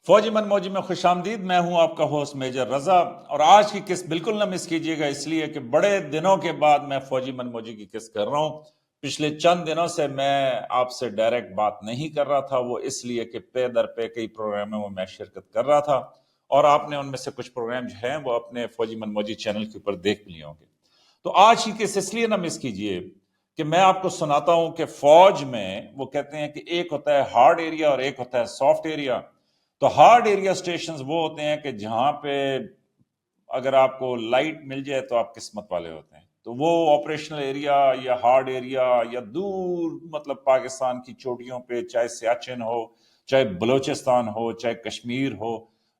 فوجی من موجی میں خوش آمدید. میں ہوں آپ کا ہوسٹ میجر رضا، اور آج کی قسط بالکل نہ مس کیجیے گا، اس لیے کہ بڑے دنوں کے بعد میں فوجی من موجی کی قسط کر رہا ہوں. پچھلے چند دنوں سے میں آپ سے ڈائریکٹ بات نہیں کر رہا تھا، وہ اس لیے کہ پے در پے کئی پروگراموں میں شرکت کر رہا تھا، اور آپ نے ان میں سے کچھ پروگرام جو ہیں وہ اپنے فوجی من موجی چینل کے اوپر دیکھ لیے ہوں گے. تو آج کی قسط اس لیے نہ مس کیجیے کہ میں آپ کو سناتا ہوں کہ فوج میں وہ کہتے ہیں کہ ایک ہوتا ہے ہارڈ ایریا اور ایک ہوتا ہے سافٹ ایریا. تو ہارڈ ایریا سٹیشنز وہ ہوتے ہیں کہ جہاں پہ اگر آپ کو لائٹ مل جائے تو آپ قسمت والے ہوتے ہیں. تو وہ آپریشنل ایریا یا ہارڈ ایریا یا دور مطلب پاکستان کی چوٹیوں پہ، چاہے سیاچن ہو، چاہے بلوچستان ہو، چاہے کشمیر ہو،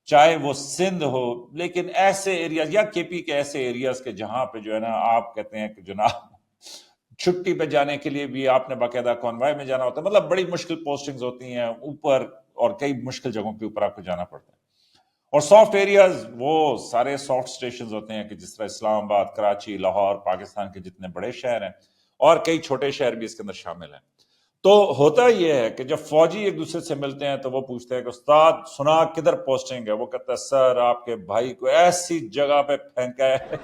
چاہے وہ سندھ ہو، لیکن ایسے ایریاز یا کے پی کے ایسے ایریاز کے جہاں پہ جو ہے نا آپ کہتے ہیں کہ جناب چھٹی پہ جانے کے لیے بھی آپ نے باقاعدہ کانوائے میں جانا ہوتا ہے. مطلب بڑی مشکل پوسٹنگز ہوتی ہیں اوپر، اور کئی مشکل جگہوں کے اوپر آپ کو جانا پڑتا ہے. اور سافٹ ایریاز وہ سارے سافٹ سٹیشنز ہوتے ہیں کہ جس طرح اسلام آباد، کراچی، لاہور، پاکستان کے جتنے بڑے شہر ہیں، اور کئی چھوٹے شہر بھی اس کے اندر شامل ہیں. تو ہوتا یہ ہے کہ جب فوجی ایک دوسرے سے ملتے ہیں تو وہ پوچھتے ہیں کہ استاد سنا کدھر پوسٹنگ ہے؟ وہ کہتا ہے سر آپ کے بھائی کو ایسی جگہ پہ پھینکا ہے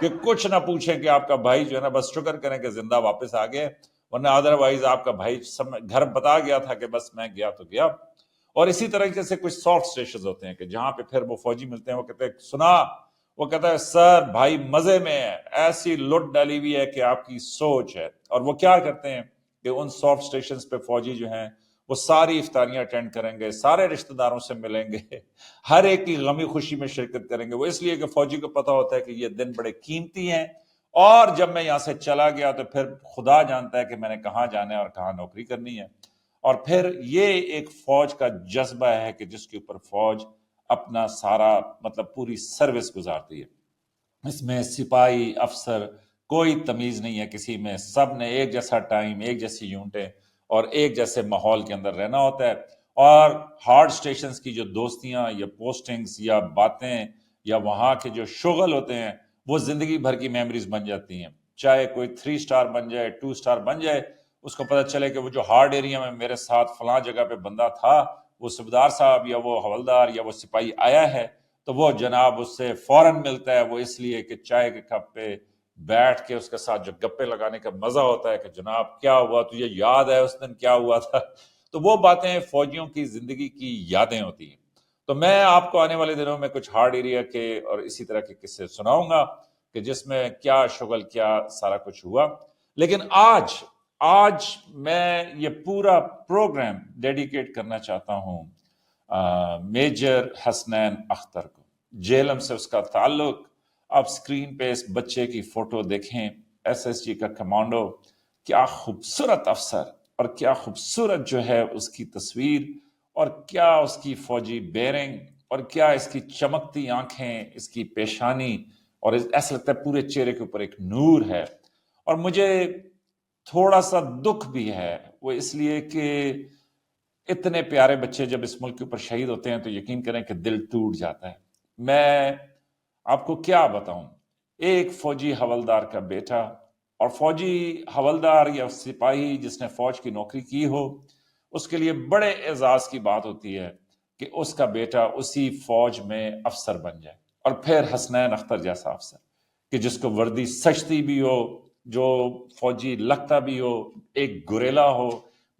کہ کچھ نہ پوچھیں کہ آپ کا بھائی جو ہے نا بس شکر کریں کہ زندہ واپس آ گئے، ورنہ ادروائز آپ کا بھائی گھر بتا گیا تھا کہ بس میں گیا تو گیا. اور اسی طریقے سے کچھ سافٹ سٹیشنز ہوتے ہیں کہ جہاں پہ پھر وہ فوجی ملتے ہیں، وہ کہتے ہیں سنا، وہ کہتا ہے سر بھائی مزے میں ہے، ایسی لٹ ڈالی ہوئی ہے کہ آپ کی سوچ ہے. اور وہ کیا کرتے ہیں کہ ان سافٹ سٹیشنز پہ فوجی جو ہیں وہ ساری افطاریاں اٹینڈ کریں گے، سارے رشتہ داروں سے ملیں گے، ہر ایک کی غمی خوشی میں شرکت کریں گے. وہ اس لیے کہ فوجی کو پتا ہوتا ہے کہ یہ دن بڑے قیمتی ہیں، اور جب میں یہاں سے چلا گیا تو پھر خدا جانتا ہے کہ میں نے کہاں جانا ہے اور کہاں نوکری کرنی ہے. اور پھر یہ ایک فوج کا جذبہ ہے کہ جس کے اوپر فوج اپنا سارا مطلب پوری سروس گزارتی ہے. اس میں سپاہی افسر کوئی تمیز نہیں ہے کسی میں، سب نے ایک جیسا ٹائم، ایک جیسی یونٹیں اور ایک جیسے ماحول کے اندر رہنا ہوتا ہے. اور ہارڈ سٹیشنز کی جو دوستیاں یا پوسٹنگز یا باتیں یا وہاں کے جو شغل ہوتے ہیں وہ زندگی بھر کی میموریز بن جاتی ہیں. چاہے کوئی 3 سٹار بن جائے، 2 سٹار بن جائے، اس کو پتہ چلے کہ وہ جو ہارڈ ایریا میں میرے ساتھ فلاں جگہ پہ بندہ تھا، وہ صوبیدار صاحب یا وہ حوالدار یا وہ سپاہی آیا ہے، تو وہ جناب اس سے فوراً ملتا ہے. وہ اس لیے کہ چائے کے کپ پہ بیٹھ کے اس کے ساتھ جو گپے لگانے کا مزہ ہوتا ہے کہ جناب کیا ہوا، تجھے یاد ہے اس دن کیا ہوا تھا. تو وہ باتیں فوجیوں کی زندگی کی یادیں ہوتی ہیں. تو میں آپ کو آنے والے دنوں میں کچھ ہارڈ ایریا کے اور اسی طرح کے قصے سناؤں گا کہ جس میں کیا شغل، کیا سارا کچھ ہوا. لیکن آج میں یہ پورا پروگرام ڈیڈیکیٹ کرنا چاہتا ہوں میجر حسنین اختر کو. جیلم سے اس کا تعلق. آپ سکرین پہ اس بچے کی فوٹو دیکھیں، ایس ایس جی کا کمانڈو. کیا خوبصورت افسر، اور کیا خوبصورت جو ہے اس کی تصویر، اور کیا اس کی فوجی بیرنگ، اور کیا اس کی چمکتی آنکھیں، اس کی پیشانی، اور ایسا لگتا ہے پورے چہرے کے اوپر ایک نور ہے. اور مجھے تھوڑا سا دکھ بھی ہے، وہ اس لیے کہ اتنے پیارے بچے جب اس ملک کے اوپر شہید ہوتے ہیں تو یقین کریں کہ دل ٹوٹ جاتا ہے. میں آپ کو کیا بتاؤں، ایک فوجی حوالدار کا بیٹا، اور فوجی حوالدار یا سپاہی جس نے فوج کی نوکری کی ہو، اس کے لیے بڑے اعزاز کی بات ہوتی ہے کہ اس کا بیٹا اسی فوج میں افسر بن جائے. اور پھر حسنین اختر جیسا افسر کہ جس کو وردی سجتی بھی ہو، جو فوجی لگتا بھی ہو، ایک گریلا ہو.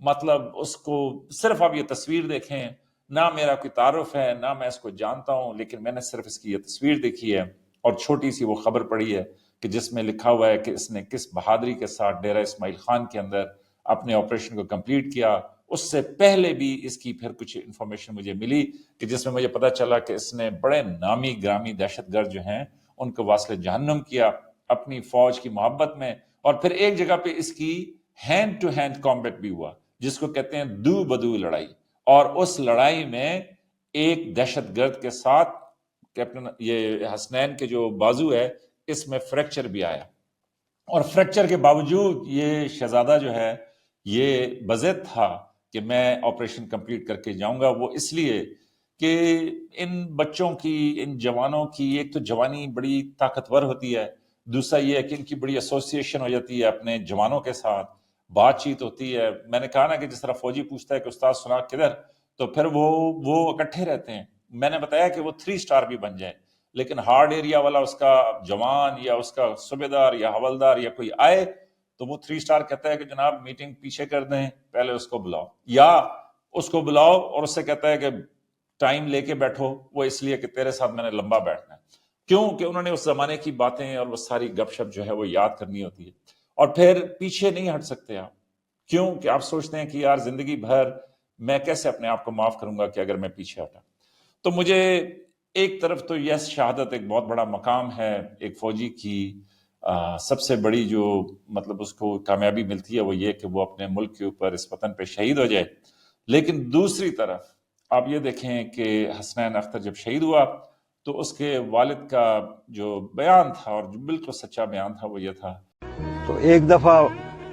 مطلب اس کو صرف آپ یہ تصویر دیکھیں، نہ میرا کوئی تعارف ہے، نہ میں اس کو جانتا ہوں، لیکن میں نے صرف اس کی یہ تصویر دیکھی ہے اور چھوٹی سی وہ خبر پڑھی ہے کہ جس میں لکھا ہوا ہے کہ اس نے کس بہادری کے ساتھ ڈیرہ اسماعیل خان کے اندر اپنے آپریشن کو کمپلیٹ کیا. اس سے پہلے بھی اس کی پھر کچھ انفارمیشن مجھے ملی کہ جس میں مجھے پتا چلا کہ اس نے بڑے نامی گرامی دہشت گرد جو ہیں ان کو واصل جہنم کیا اپنی فوج کی محبت میں. اور پھر ایک جگہ پہ اس کی ہینڈ ٹو ہینڈ کامبیٹ بھی ہوا جس کو کہتے ہیں دو بدو لڑائی. اور اس لڑائی میں ایک دہشت گرد کے ساتھ کیپٹن یہ حسنین کے جو بازو ہے اس میں فریکچر بھی آیا. اور فریکچر کے باوجود یہ شہزادہ جو ہے یہ بضد تھا کہ میں آپریشن کمپلیٹ کر کے جاؤں گا. وہ اس لیے کہ ان بچوں کی، ان جوانوں کی ایک تو جوانی بڑی طاقتور ہوتی ہے، دوسرا یہ ہے کہ ان کی بڑی ایسوسیشن ہو جاتی ہے اپنے جوانوں کے ساتھ، بات چیت ہوتی ہے. میں نے کہا نا کہ جس طرح فوجی پوچھتا ہے کہ استاد سنا کدھر، تو پھر وہ اکٹھے رہتے ہیں. میں نے بتایا کہ وہ 3 اسٹار بھی بن جائے، لیکن ہارڈ ایریا والا اس کا جوان یا اس کا صوبیدار یا حوالدار یا کوئی آئے تو وہ 3 اسٹار کہتا ہے کہ جناب میٹنگ پیچھے کر دیں، پہلے اس کو بلاؤ، یا اس کو بلاؤ اور اس سے کہتا ہے کہ ٹائم لے کے بیٹھو، وہ اس لیے کہ تیرے ساتھ میں نے لمبا بیٹھنا ہے. کیوں کہ انہوں نے اس زمانے کی باتیں اور وہ ساری گپ شپ جو ہے وہ یاد کرنی ہوتی ہے. اور پھر پیچھے نہیں ہٹ سکتے آپ. کیوں کہ آپ سوچتے ہیں کہ یار زندگی بھر میں کیسے اپنے آپ کو معاف کروں گا کہ اگر میں پیچھے ہٹا. تو مجھے ایک طرف تو یس شہادت ایک بہت بڑا مقام ہے، ایک فوجی کی سب سے بڑی جو مطلب اس کو کامیابی ملتی ہے وہ یہ کہ وہ اپنے ملک کے اوپر اس وطن پہ شہید ہو جائے. لیکن دوسری طرف آپ یہ دیکھیں کہ حسنین اختر جب شہید ہوا تو اس کے والد کا جو بیان تھا اور جو بالکل سچا بیان تھا وہ یہ تھا. تو ایک دفعہ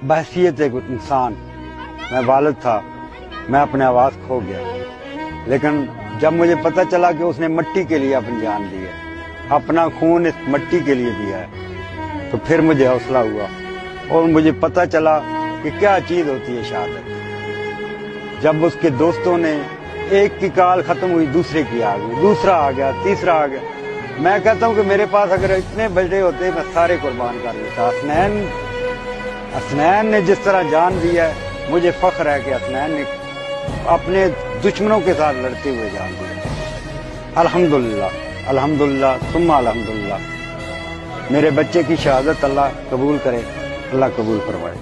بحثیت ایک انسان، میں والد تھا، میں اپنے آواز کھو گیا، لیکن جب مجھے پتہ چلا کہ اس نے مٹی کے لیے اپنی جان دی ہے، اپنا خون اس مٹی کے لیے دیا ہے، تو پھر مجھے حوصلہ ہوا اور مجھے پتہ چلا کہ کیا چیز ہوتی ہے شہادت. جب اس کے دوستوں نے ایک کی کال ختم ہوئی دوسرے کی آ گئی، دوسرا آ گیا، تیسرا آ گیا. میں کہتا ہوں کہ میرے پاس اگر اتنے بچے ہوتے میں سارے قربان کر دیتا. حسنین نے جس طرح جان دی ہے، مجھے فخر ہے کہ حسنین نے اپنے دشمنوں کے ساتھ لڑتے ہوئے جان دیا. الحمدللہ الحمدللہ ثم الحمدللہ. میرے بچے کی شہادت اللہ قبول کرے، اللہ قبول فرمائے.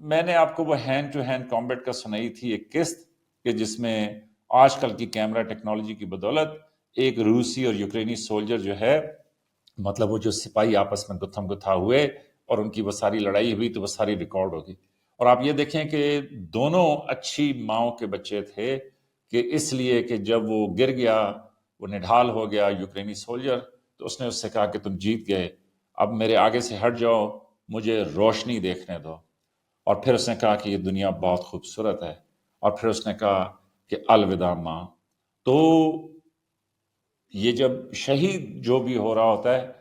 میں نے آپ کو وہ ہینڈ ٹو ہینڈ کامبیٹ کا سنائی تھی ایک قسط کہ جس میں آج کل کی کیمرہ ٹیکنالوجی کی بدولت ایک روسی اور یوکرینی سولجر جو ہے مطلب وہ جو سپاہی آپس میں گتھم گتھا ہوئے اور ان کی وہ ساری لڑائی ہوئی تو وہ ساری ریکارڈ ہوگی. اور آپ یہ دیکھیں کہ دونوں اچھی ماؤں کے بچے تھے کہ اس لیے کہ جب وہ گر گیا، وہ نڈھال ہو گیا یوکرینی سولجر، تو اس نے اس سے کہا کہ تم جیت گئے، اب میرے آگے سے ہٹ جاؤ، مجھے روشنی دیکھنے دو. اور پھر اس نے کہا کہ یہ دنیا بہت خوبصورت ہے، اور پھر اس نے کہا کہ الوداع ماں. تو یہ جب شہید جو بھی ہو رہا ہوتا ہے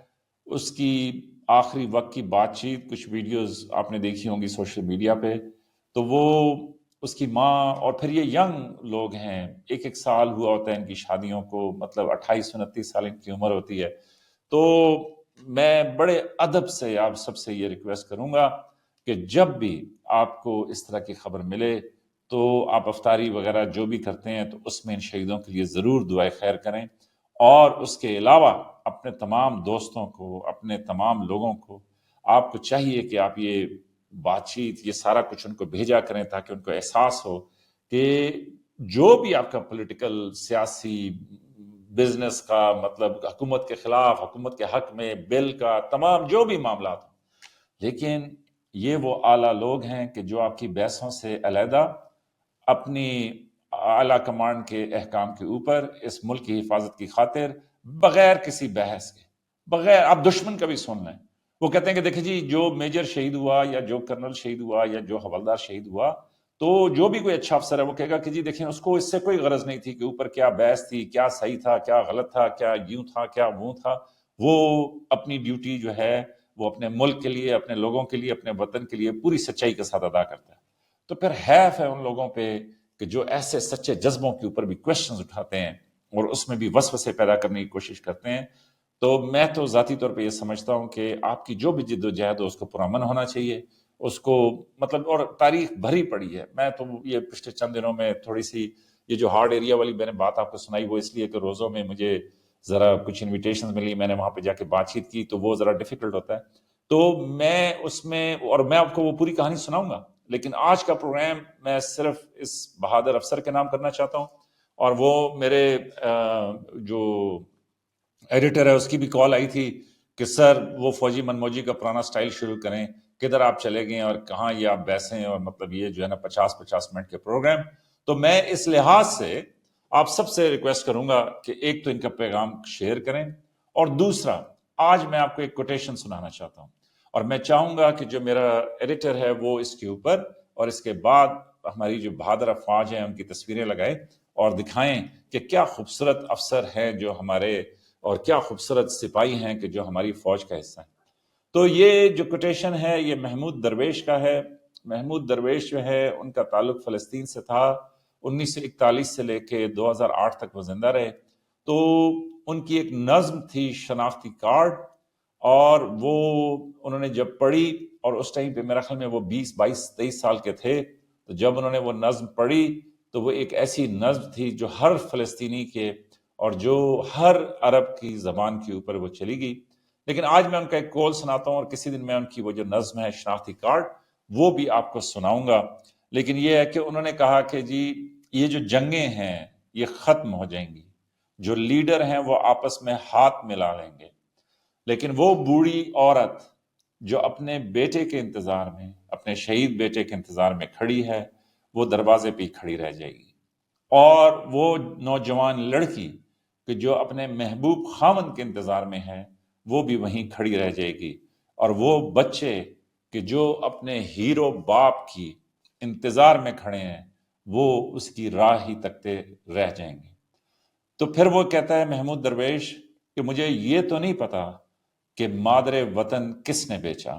اس کی آخری وقت کی بات چیت، کچھ ویڈیوز آپ نے دیکھی ہوں گی سوشل میڈیا پہ، تو وہ اس کی ماں اور پھر یہ ینگ لوگ ہیں، ایک ایک سال ہوا ہوتا ہے ان کی شادیوں کو، مطلب 28-29 سال ان کی عمر ہوتی ہے. تو میں بڑے ادب سے آپ سب سے یہ ریکویسٹ کروں گا کہ جب بھی آپ کو اس طرح کی خبر ملے تو آپ افطاری وغیرہ جو بھی کرتے ہیں تو اس میں ان شہیدوں کے لیے ضرور دعائے خیر کریں. اور اس کے علاوہ اپنے تمام دوستوں کو، اپنے تمام لوگوں کو آپ کو چاہیے کہ آپ یہ بات چیت، یہ سارا کچھ ان کو بھیجا کریں تاکہ ان کو احساس ہو کہ جو بھی آپ کا پولیٹیکل، سیاسی، بزنس کا، مطلب حکومت کے خلاف، حکومت کے حق میں بل کا تمام جو بھی معاملات ہوں، لیکن یہ وہ اعلیٰ لوگ ہیں کہ جو آپ کی بحثوں سے علیحدہ اپنی اعلیٰ کمانڈ کے احکام کے اوپر اس ملک کی حفاظت کی خاطر بغیر کسی بحث کے، بغیر آپ دشمن کا بھی سن لیں، وہ کہتے ہیں کہ دیکھیں جی جو میجر شہید ہوا یا جو کرنل شہید ہوا یا جو حوالدار شہید ہوا تو جو بھی کوئی اچھا افسر ہے وہ کہے گا کہ جی دیکھیں اس کو اس سے کوئی غرض نہیں تھی کہ اوپر کیا بحث تھی، کیا صحیح تھا، کیا غلط تھا، کیا یوں تھا، کیا وہ تھا. وہ اپنی ڈیوٹی جو ہے وہ اپنے ملک کے لیے، اپنے لوگوں کے لیے، اپنے وطن کے لیے پوری سچائی کے ساتھ ادا کرتا ہے. تو پھر حیف ہے ان لوگوں پہ کہ جو ایسے سچے جذبوں کے اوپر بھی کوشچنز اٹھاتے ہیں اور اس میں بھی وسوسے پیدا کرنے کی کوشش کرتے ہیں. تو میں تو ذاتی طور پہ یہ سمجھتا ہوں کہ آپ کی جو بھی جد و جہد ہو اس کو پرامن ہونا چاہیے، اس کو مطلب، اور تاریخ بھری پڑی ہے. میں تو یہ پچھلے چند دنوں میں تھوڑی سی یہ جو ہارڈ ایریا والی میں نے بات آپ کو سنائی وہ اس لیے کہ روزوں میں مجھے ذرا کچھ انویٹیشنز ملی، میں نے وہاں پہ جا کے بات چیت کی تو وہ ذرا ڈیفیکلٹ ہوتا ہے. تو میں اس میں، اور میں آپ کو وہ پوری کہانی سناؤں گا، لیکن آج کا پروگرام میں صرف اس بہادر افسر کے نام کرنا چاہتا ہوں. اور وہ میرے جو ایڈیٹر ہے اس کی بھی کال آئی تھی کہ سر وہ فوجی منموجی کا پرانا سٹائل شروع کریں، کدھر آپ چلے گئے اور کہاں یہ آپ بیسیں، اور مطلب یہ جو ہے نا 50 منٹ کے پروگرام. تو میں اس لحاظ سے آپ سب سے ریکویسٹ کروں گا کہ ایک تو ان کا پیغام شیئر کریں، اور دوسرا آج میں آپ کو ایک کوٹیشن سنانا چاہتا ہوں، اور میں چاہوں گا کہ جو میرا ایڈیٹر ہے وہ اس کے اوپر اور اس کے بعد ہماری جو بہادر افواج ہیں ان کی تصویریں لگائے اور دکھائیں کہ کیا خوبصورت افسر ہیں جو ہمارے، اور کیا خوبصورت سپاہی ہیں کہ جو ہماری فوج کا حصہ ہیں. تو یہ جو کوٹیشن ہے یہ محمود درویش کا ہے. محمود درویش جو ہے ان کا تعلق فلسطین سے تھا، 1941 سے لے کے 2008 تک وہ زندہ رہے. تو ان کی ایک نظم تھی شناختی کارڈ، اور وہ انہوں نے جب پڑھی، اور اس ٹائم پہ میرا خیال میں وہ 20 22 23 سال کے تھے، تو جب انہوں نے وہ نظم پڑھی تو وہ ایک ایسی نظم تھی جو ہر فلسطینی کے اور جو ہر عرب کی زبان کے اوپر وہ چلی گئی. لیکن آج میں ان کا ایک کول سناتا ہوں، اور کسی دن میں ان کی وہ جو نظم ہے شناختی کارڈ وہ بھی آپ کو سناؤں گا. لیکن یہ ہے کہ انہوں نے کہا کہ جی یہ جو جنگیں ہیں یہ ختم ہو جائیں گی، جو لیڈر ہیں وہ آپس میں ہاتھ ملا لیں گے، لیکن وہ بوڑھی عورت جو اپنے بیٹے کے انتظار میں، اپنے شہید بیٹے کے انتظار میں کھڑی ہے، وہ دروازے پہ کھڑی رہ جائے گی. اور وہ نوجوان لڑکی کہ جو اپنے محبوب خاوند کے انتظار میں ہے، وہ بھی وہیں کھڑی رہ جائے گی. اور وہ بچے کہ جو اپنے ہیرو باپ کی انتظار میں کھڑے ہیں، وہ اس کی راہ ہی تکتے رہ جائیں گے. تو پھر وہ کہتا ہے محمود درویش کہ مجھے یہ تو نہیں پتا کہ مادر وطن کس نے بیچا،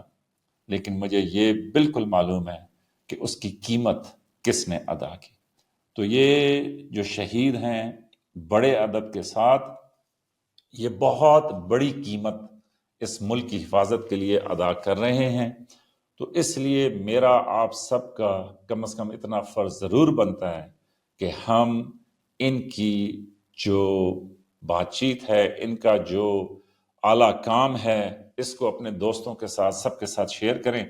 لیکن مجھے یہ بالکل معلوم ہے کہ اس کی قیمت کس نے ادا کی. تو یہ جو شہید ہیں بڑے ادب کے ساتھ یہ بہت بڑی قیمت اس ملک کی حفاظت کے لیے ادا کر رہے ہیں. تو اس لیے میرا آپ سب کا کم از کم اتنا فرض ضرور بنتا ہے کہ ہم ان کی جو بات چیت ہے، ان کا جو اعلیٰ کام ہے، اس کو اپنے دوستوں کے ساتھ، سب کے ساتھ شیئر کریں،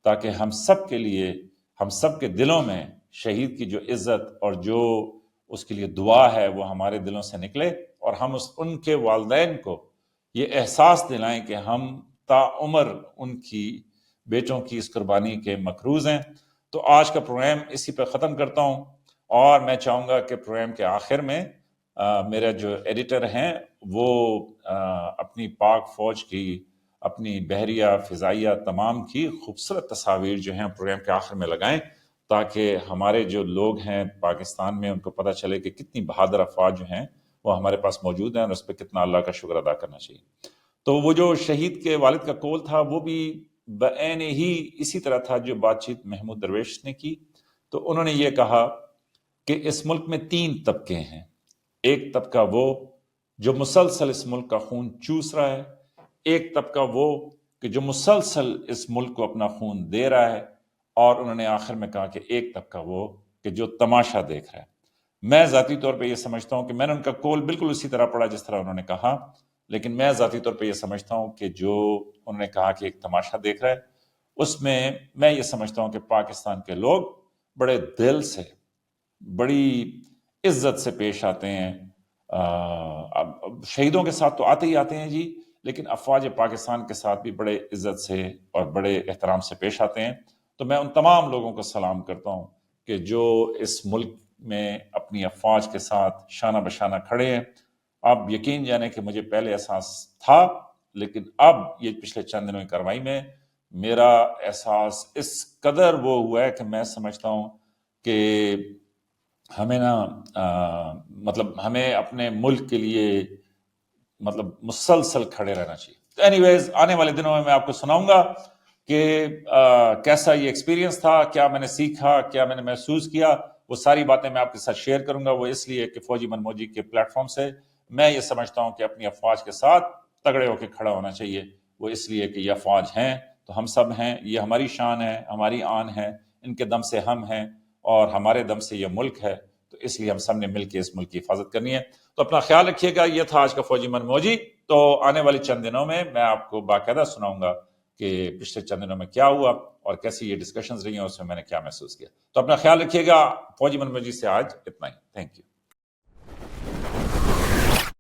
تاکہ ہم سب کے لیے، ہم سب کے دلوں میں شہید کی جو عزت اور جو اس کے لیے دعا ہے وہ ہمارے دلوں سے نکلے، اور ہم ان کے والدین کو یہ احساس دلائیں کہ ہم تا عمر ان کی بیٹوں کی اس قربانی کے مقروض ہیں. تو آج کا پروگرام اسی پہ ختم کرتا ہوں، اور میں چاہوں گا کہ پروگرام کے آخر میں میرا جو ایڈیٹر ہیں وہ اپنی پاک فوج کی، اپنی بحریہ فضائیہ تمام کی خوبصورت تصاویر جو ہیں پروگرام کے آخر میں لگائیں، تاکہ ہمارے جو لوگ ہیں پاکستان میں ان کو پتہ چلے کہ کتنی بہادر افواج جو ہیں وہ ہمارے پاس موجود ہیں، اور اس پہ کتنا اللہ کا شکر ادا کرنا چاہیے. تو وہ جو شہید کے والد کا کول تھا وہ بھی بعین ہی اسی طرح تھا جو بات چیت محمود درویش نے کی. تو انہوں نے یہ کہا کہ اس ملک میں 3 طبقے ہیں. ایک طبقہ وہ جو مسلسل اس ملک کا خون چوس رہا ہے، ایک طبقہ وہ کہ جو مسلسل اس ملک کو اپنا خون دے رہا ہے، اور انہوں نے آخر میں کہا کہ ایک طبقہ وہ کہ جو تماشا دیکھ رہا ہے. میں ذاتی طور پہ یہ سمجھتا ہوں کہ میں نے ان کا کول بالکل اسی طرح پڑھا جس طرح انہوں نے کہا، لیکن میں ذاتی طور پہ یہ سمجھتا ہوں کہ جو انہوں نے کہا کہ ایک تماشا دیکھ رہا ہے، اس میں میں یہ سمجھتا ہوں کہ پاکستان کے لوگ بڑے دل سے، بڑی عزت سے پیش آتے ہیں. شہیدوں کے ساتھ تو آتے ہی آتے ہیں جی، لیکن افواج پاکستان کے ساتھ بھی بڑے عزت سے اور بڑے احترام سے پیش آتے ہیں. تو میں ان تمام لوگوں کو سلام کرتا ہوں کہ جو اس ملک میں اپنی افواج کے ساتھ شانہ بشانہ کھڑے ہیں. اب یقین جانے کہ مجھے پہلے احساس تھا، لیکن اب یہ پچھلے چند دنوں کی کارروائی میں میرا احساس اس قدر وہ ہوا ہے کہ میں سمجھتا ہوں کہ ہمیں مطلب ہمیں اپنے ملک کے لیے مطلب مسلسل کھڑے رہنا چاہیے. تو اینی ویز آنے والے دنوں میں آپ کو سناؤں گا کہ کیسا یہ ایکسپیرینس تھا، کیا میں نے سیکھا، کیا میں نے محسوس کیا. وہ ساری باتیں میں آپ کے ساتھ شیئر کروں گا. وہ اس لیے کہ فوجی من موجی کے پلیٹ فارم سے میں یہ سمجھتا ہوں کہ اپنی افواج کے ساتھ تگڑے ہو کے کھڑا ہونا چاہیے. وہ اس لیے کہ یہ افواج ہیں تو ہم سب ہیں، یہ ہماری شان ہے، ہماری آن ہے. ان کے دم سے ہم ہیں اور ہمارے دم سے یہ ملک ہے. تو اس لیے ہم سب نے مل کے اس ملک کی حفاظت کرنی ہے. تو اپنا خیال رکھیے گا. یہ تھا آج کا فوجی من موجی. تو آنے والی چند دنوں میں میں آپ کو باقاعدہ سناؤں گا کہ پچھلے چند دنوں میں کیا ہوا اور کیسی یہ ڈسکشنز رہی ہیں، اس میں میں نے کیا محسوس کیا. تو اپنا خیال رکھیے گا. فوجی من موجی سے آج اتنا ہی. Thank you.